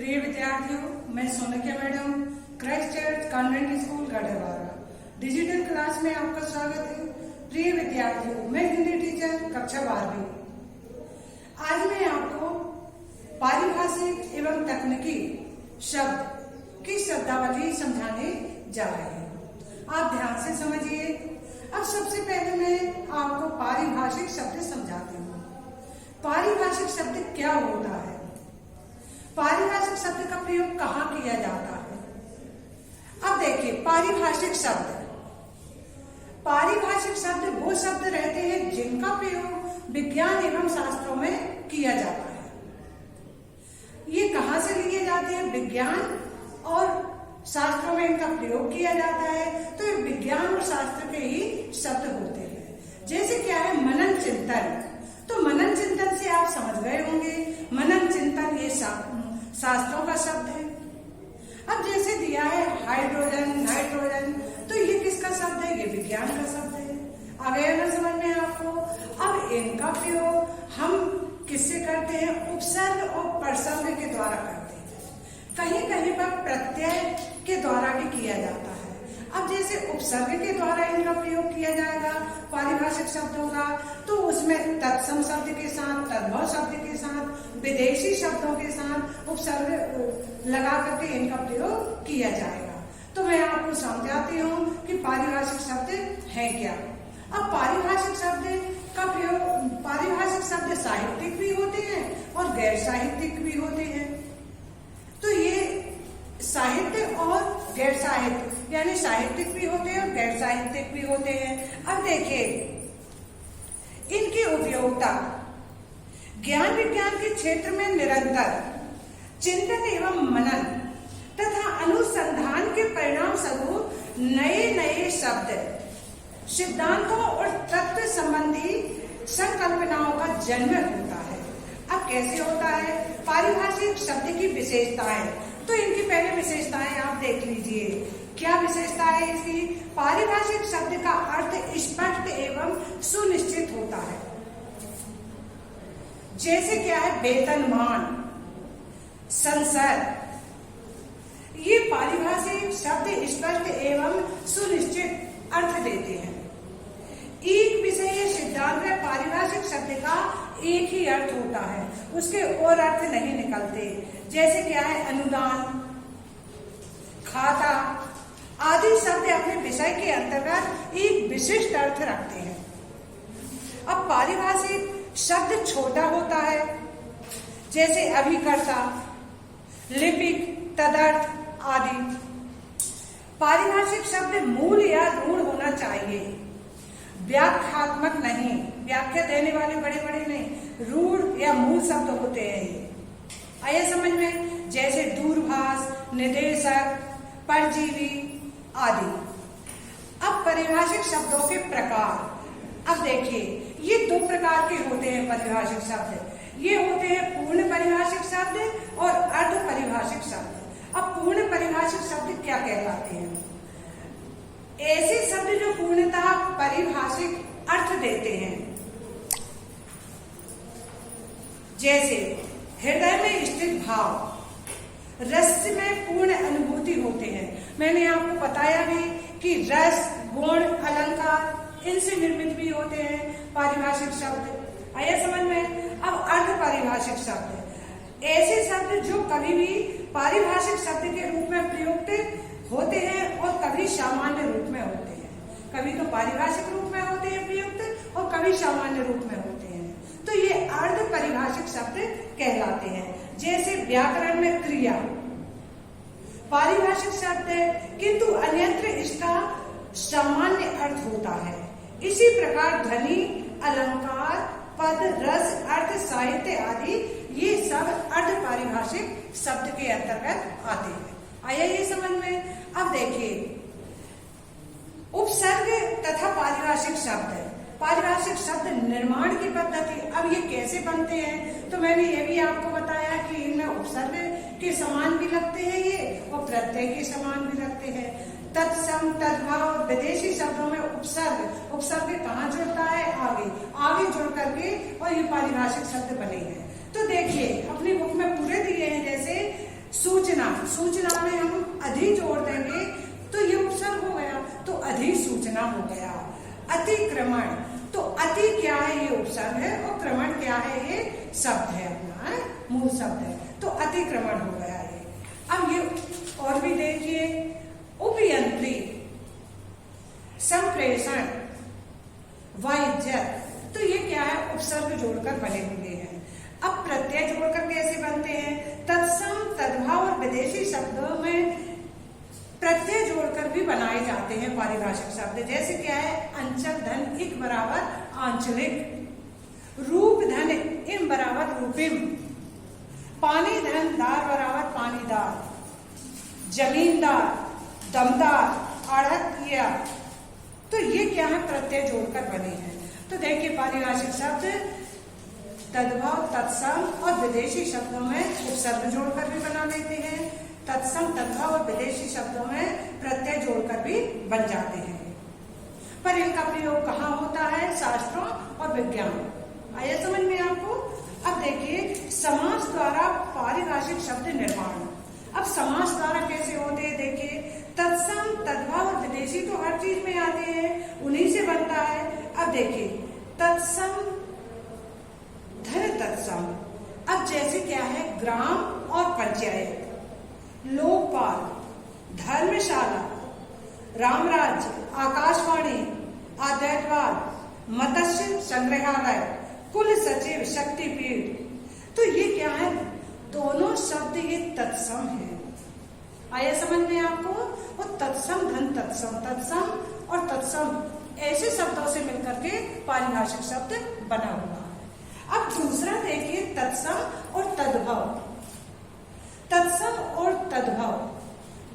प्रिय विद्यार्थियों, मैं Sonkiya madam, Christ church convent school Gadarwara digital class में आपका स्वागत है। प्रिय विद्यार्थियों, मैं हिंदी टीचर कक्षा 12वीं। आज मैं आपको पारिभाषिक एवं तकनीकी शब्द की शब्दावली समझाने जा रही हूँ। आप ध्यान से समझिए। अब सबसे पहले मैं आपको पारिभाषिक शब्द समझाती हूँ। पारिभाषिक शब्द क्या होता है? पारिभाषिक शब्द का प्रयोग कहाँ किया जाता है? अब देखिए, पारिभाषिक शब्द वो शब्द रहते हैं जिनका प्रयोग विज्ञान एवं शास्त्रों में किया जाता है। ये कहाँ से लिए जाते हैं? विज्ञान और शास्त्रों में इनका प्रयोग किया जाता है। तो ये विज्ञान और शास्त्र के ही शब्द होते हैं। जैसे क्या है? मनन चिंतन। तो मनन चिंतन से आप समझ गए होंगे, मनन चिंतन ये शास्त्रों का शब्द है। अब जैसे दिया है हाइड्रोजन, नाइट्रोजन, तो ये किसका शब्द है? ये विज्ञान का शब्द है। आ गया ना समझ में आपको? अब इनका प्रयोग हम किससे करते हैं? उपसर्ग और प्रसंग के द्वारा करते हैं। कहीं कहीं पर प्रत्यय के द्वारा भी किया जाता है। अब जैसे उपसर्ग के द्वारा इनका प्रयोग किया जाएगा पारिभाषिक शब्दों का, तो उसमें तत्सम शब्द के साथ, तद्भव शब्द के साथ, विदेशी शब्दों के साथ उपसर्ग लगा करके इनका प्रयोग किया जाएगा। तो मैं आपको समझाती हूँ कि पारिभाषिक शब्द है क्या। अब पारिभाषिक शब्द का प्रयोग, पारिभाषिक शब्द साहित्यिक भी होते हैं और गैर साहित्यिक भी होते हैं। तो ये साहित्य और गैर साहित्य यानी साहित्यिक भी होते हैं और गैर साहित्यिक भी होते हैं। अब देखिए, इनकी उपयोगिता ज्ञान विज्ञान के क्षेत्र में निरंतर चिंतन एवं मनन तथा अनुसंधान के परिणाम स्वरूप नए नए शब्द, सिद्धांतों और तत्व संबंधी संकल्पनाओं का जन्म होता है। अब कैसे होता है? पारिभाषिक शब्द की विशेषताएं, तो इनकी पहले विशेषताएं आप देख लीजिए। क्या विशेषता है इसकी? पारिभाषिक शब्द का अर्थ स्पष्ट एवं सुनिश्चित होता है। जैसे क्या है? वेतनमान, संसद, ये पारिभाषिक शब्द स्पष्ट एवं सुनिश्चित अर्थ देते हैं। एक विषय सिद्धांत में पारिभाषिक शब्द का एक ही अर्थ होता है, उसके और अर्थ नहीं निकलते। जैसे क्या है? अनुदान, खाता आदि शब्द अपने विषय के अंतर्गत एक विशिष्ट अर्थ रखते हैं। अब पारिभाषिक शब्द छोटा होता है, जैसे अभिकर्ता, लिपिक, तदर्थ आदि। पारिभाषिक शब्द मूल या रूढ़ होना चाहिए, व्याख्यात्मक नहीं, व्याख्या देने वाले बड़े बड़े नहीं, रूढ़ या मूल शब्द होते हैं। आया समझ में? जैसे दूरभाष, निदेशक, परजीवी आदि। अब पारिभाषिक शब्दों के प्रकार, अब देखिए, ये दो प्रकार के होते हैं पारिभाषिक शब्द। ये होते हैं पूर्ण पारिभाषिक शब्द और अर्ध पारिभाषिक शब्द। अब पूर्ण पारिभाषिक शब्द क्या कहलाते हैं? ऐसे शब्द जो पूर्णतः पारिभाषिक अर्थ देते हैं। जैसे हृदय में स्थित भाव, रस में पूर्ण अनुभूति होते हैं। मैंने आपको बताया भी कि रस, गुण, अलंकार इनसे निर्मित भी होते हैं पारिभाषिक शब्द। आया समझ में? अब अर्ध पारिभाषिक शब्द, ऐसे शब्द जो कभी भी पारिभाषिक शब्द के रूप में प्रयुक्त होते हैं और कभी सामान्य रूप में होते हैं। कभी तो पारिभाषिक रूप में होते हैं प्रयुक्त और कभी सामान्य रूप में होते हैं। तो ये अर्ध पारिभाषिक शब्द कहलाते हैं। जैसे व्याकरण में क्रिया पारिभाषिक शब्द है, किंतु अन्यत्र इसका सामान्य अर्थ होता है। इसी प्रकार ध्वनि, अलंकार, पद, रस, अर्थ, साहित्य आदि ये सब अर्ध पारिभाषिक शब्द के अंतर्गत आते हैं। आया ये समझ में? अब देखिए, उपसर्ग तथा पारिभाषिक शब्द, पारिभाषिक शब्द निर्माण की पद्धति। अब ये कैसे बनते हैं? तो मैंने ये भी आपको बताया कि इनमें उपसर्ग के समान भी लगते हैं ये और प्रत्यय के समान भी लगते हैं। तत्सम, तद्भव, विदेशी शब्दों में उपसर्ग कहाँ जुड़ता है? आगे जुड़ करके और ये पारिभाषिक शब्द बने हैं। तो देखिए, अपनी बुक में पूरे दिए हैं। जैसे सूचना, सूचना में हम अधि जोड़ देंगे तो ये उपसर्ग हो गया, तो अधिसूचना हो गया। अतिक्रमण, तो अति क्या है, ये उपसर्ग है, और क्रमण क्या है, ये शब्द है अपना, मूल शब्द है, तो अतिक्रमण हो गया ये। अब ये और भी देखिए, उपयंत्री, संप्रेषण, वाइज्यत, तो ये क्या है, उपसर्ग जोड़कर बने हुए हैं। अब प्रत्यय जोड़कर कैसे बनते हैं, तत्सम, तद्भाव और विदेशी शब्दों में प्रत्यय जोड़कर भी बनाए जाते हैं पारिभाषिक शब्द। जैसे क्या है, अंचल धन इक बराबर आंचलिक, रूप धन इम बराबर रूपिम, पानी धन दार बराबर पानीदार, जमींदार, दमदार, आढ़तिया, तो ये क्या है, प्रत्यय जोड़कर बने हैं। तो देखिए पारिभाषिक शब्द तद्भाव, तत्सम और विदेशी शब्दों में उपसर्ग जोड़कर भी बना लेते हैं, तत्सम, तद्भाव और विदेशी शब्दों में प्रत्यय जोड़कर भी बन जाते हैं। पर इनका प्रयोग कहाँ होता है, शास्त्रों और विज्ञान। आया समझ में आपको। अब देखिए समास द्वारा पारिभाषिक शब्द निर्माण। अब समास द्वारा कैसे होते हैं, देखिए तत्सम, तद्भाव और विदेशी तो हर चीज में आते हैं, उन्हीं से बनता है। अब देखिए तत्सम, धन तत्सम, अब जैसे क्या है, ग्राम और पंचायत, लोकपाल, धर्मशाला, रामराज्य, आकाशवाणी, आद्वैतवाद, मत्स्य संग्रहालय, कुल सचिव, शक्तिपीठ, तो ये क्या है, दोनों शब्द ये तत्सम है। आया समझ में आपको। और तत्सम, धन तत्सम, तत्सम और तत्सम ऐसे शब्दों से मिलकर के पारिभाषिक शब्द बना हुआ है। अब दूसरा देखिए, तत्सम और तद्भव। तत्सम और तद्भव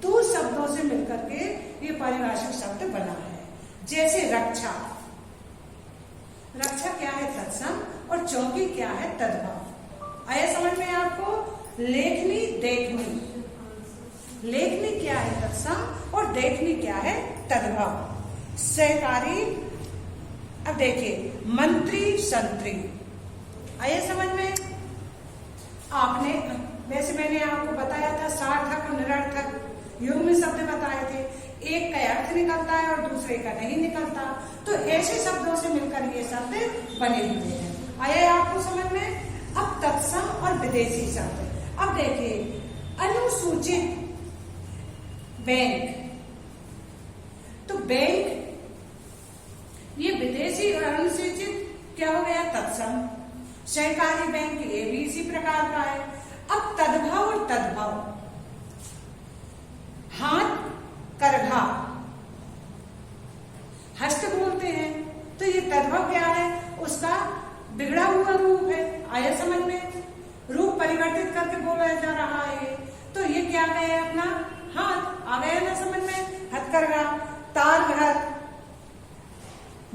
दो शब्दों से मिलकर के ये पारिभाषिक शब्द बना है। जैसे रक्षा, रक्षा क्या है, तत्सम, और चौकी क्या है, तद्भव। आया समझ में आपको। लेखनी, देखनी, लेखनी क्या है, तत्सम, और देखनी क्या है, तद्भव। सहकारी, अब देखिए मंत्री, संतरी, आया समझ में। आपने वैसे मैंने आपको बताया था सार्थक और निरर्थक युग्म शब्द बताए थे, एक का अर्थ निकलता है और दूसरे का नहीं निकलता, तो ऐसे शब्दों से मिलकर ये शब्द बने हुए हैं। आया आपको समझ में। अब तत्सम और विदेशी शब्द। अब देखिए अनुसूचित बैंक, तो बैंक ये विदेशी और अनुसूचित क्या हो गया, तत्सम। सहकारी बैंक ये भी इसी प्रकार का है। अब तद्भव और तद्भव, हाथ, करघा, हस्त बोलते हैं, तो ये तद्भव क्या है, उसका बिगड़ा हुआ रूप है। आया समझ में। रूप परिवर्तित करके बोला जा रहा है, तो ये क्या है, अपना हाथ। आ गया ना समझ में। हथकरघा, तार घर,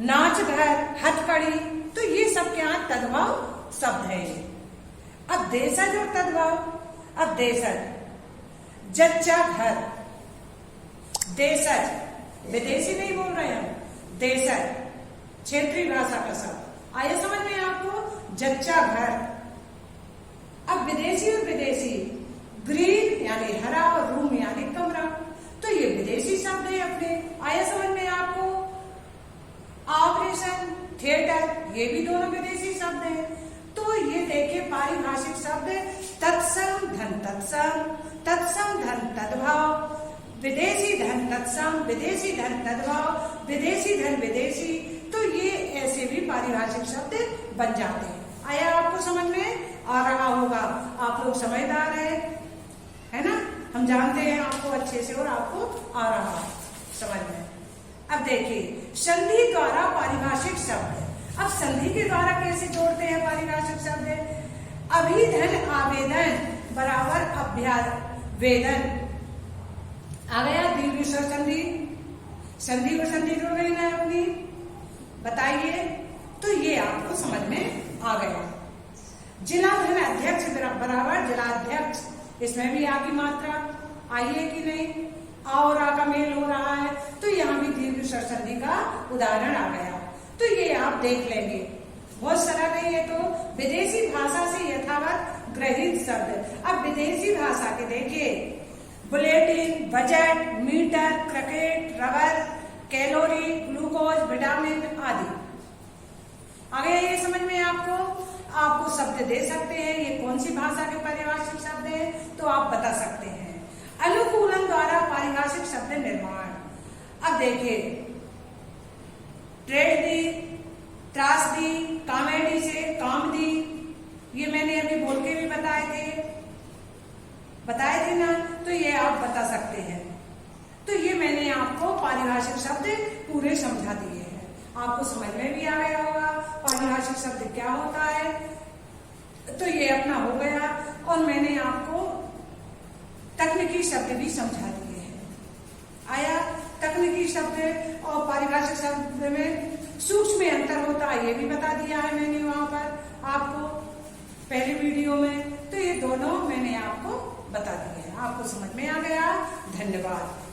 नाच घर, हथकड़ी, तो ये सब क्या है, तद्भव शब्द है। अब देशज और तद्भव। अब देशज, जच्चा घर, देशज विदेशी नहीं बोल रहे हैं, देशज क्षेत्रीय भाषा का शब्द। आया समझ में आपको। जच्चा घर। अब विदेशी और विदेशी, ग्रीन यानी हरा और रूम यानी कमरा, तो ये विदेशी शब्द है अपने। आया समझ में आपको। ऑपरेशन, थिएटर, ये भी दोनों विदेशी शब्द हैं। तो ये देखिए पारिभाषिक शब्द तत्सम, धन तत्सम, तत्सम धन तद्भव, विदेशी धन तत्सम, विदेशी धन तद्भव, विदेशी धन विदेशी, तो ये ऐसे भी पारिभाषिक शब्द बन जाते हैं। आया आपको समझ में आ रहा होगा। आप लोग समझदार है ना। हम जानते हैं आपको अच्छे से और आपको आ रहा है समझ में। अब देखिए संधि द्वारा पारिभाषिक शब्द। अब संधि के द्वारा कैसे जोड़ते हैं पारिभाषिक शब्द। अभिधन आवेदन बराबर अभ्यावेदन। आ गया दीर्घ स्वर संधि। संधि और संधि जुड़ गई ना अपनी, बताइए। तो ये आपको समझ में आ गया। जिला धन अध्यक्ष बराबर जिलाध्यक्ष, इसमें भी आ की मात्रा आई है कि नहीं, आ और आ का मेल हो रहा है, तो यहाँ भी दीर्घ स्वर संधि का उदाहरण आ गया। तो ये आप देख लेंगे, बहुत सरल है ये। तो विदेशी भाषा से यथावत ग्रहित शब्द। अब विदेशी भाषा के देखिए, bulletin, budget, meter, cricket, rubber, calorie, glucose, vitamin आदि। आ गया ये समझ में आपको शब्द दे सकते हैं, ये कौन सी भाषा के पारिभाषिक शब्द हैं तो आप बता सकते हैं। अनुकूलन द्वारा पारिभाषिक शब्द निर्माण। अब देखिए, ट्रेजेडी, त्रासदी, कॉमेडी से कॉमेडी, ये मैंने अभी बोल के भी बताए थे ना, तो ये आप बता सकते हैं। तो ये मैंने आपको पारिभाषिक शब्द पूरे समझा दिए हैं, आपको समझ में भी आ गया होगा पारिभाषिक शब्द क्या होता है। तो ये अपना हो गया, और मैंने आपको तकनीकी शब्द भी समझा दिए हैं। आया, तकनीकी शब्द और पारिभाषिक शब्द में सूक्ष्म अंतर होता है, ये भी बता दिया है मैंने वहां पर आपको पहले वीडियो में। तो ये दोनों मैंने आपको बता दिए हैं, आपको समझ में आ गया। धन्यवाद।